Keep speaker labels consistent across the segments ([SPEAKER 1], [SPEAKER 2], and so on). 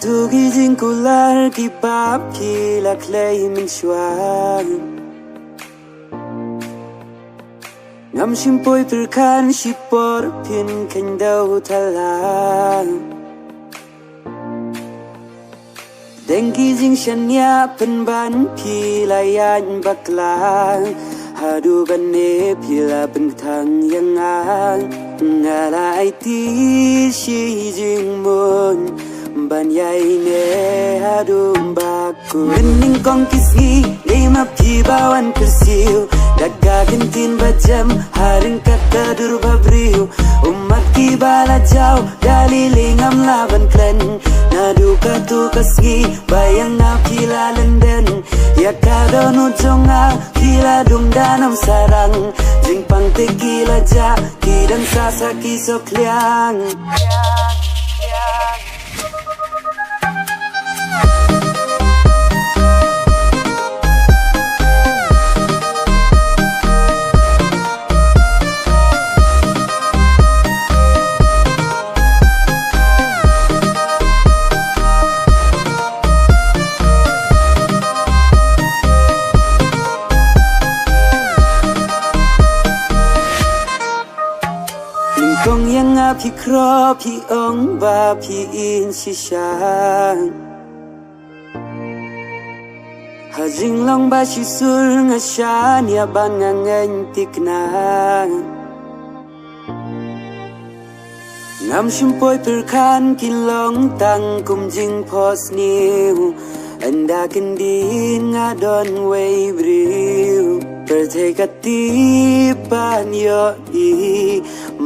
[SPEAKER 1] Tu gizing kular ki bab ki la clay min shwan Ngam shimpoi perkan shipor pin kendau talang Deng gizing shanya penban pi layan baklang Hadu bane pila bentang yang ang Ngalai ti shi jing mun Ban yai ne hadu baku Mening kong kisgi Lima pi bawan kersiu Daga gentin bajam Haring kata dur babriu Umat ki bala jau Dali lingam laban klen Nadu katu kasgi Bayang na pila lenden Ya kado nujonga Kila dung danam sarang Jing pang te kila ja Kidang sasa kisok liang Kong yang api kro pi ong ba pi in shishan Hajing long ba shisul ngashan ya ban ngangen tikna Ngam shimpoi perkan kilong tang kum jing pos niu Anda kendin ngadon way briu Pertekatipan yo i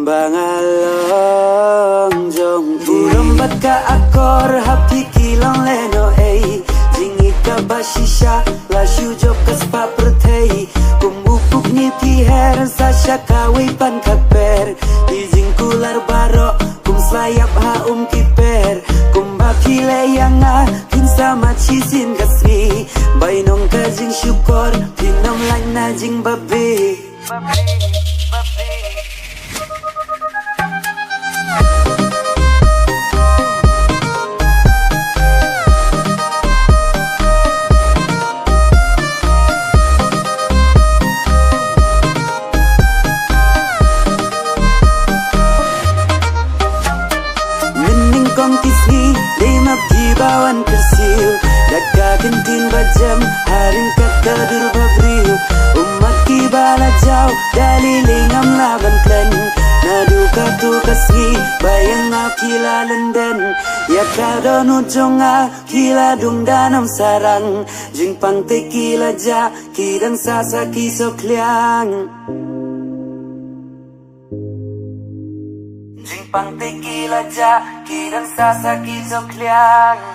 [SPEAKER 1] Bangalong jong Uram bat ka akor hapi kilong leno ei Jingi ka bashisha la shujo kaspa pertei Kumupuk ni piher sa syakawi pan kaper Dijing kular baro kum slayap ha kiper Kumba pile yang sama chisin kasri Bainong ka jing syukor Pinam lang na jing babi Mening kong kisgi Lima bawan kersiu Daga gentin bajam Haring kata dur babriu Umat ki bala jau Dali lingam laban klen Nadu katu kasgi Bayang na kila lenden Ya kado nujonga Kila dung danam sarang Jing pang te kila ja Kidang sasa kisok liang Jing pang te kila ja Kidang sasa kisok liang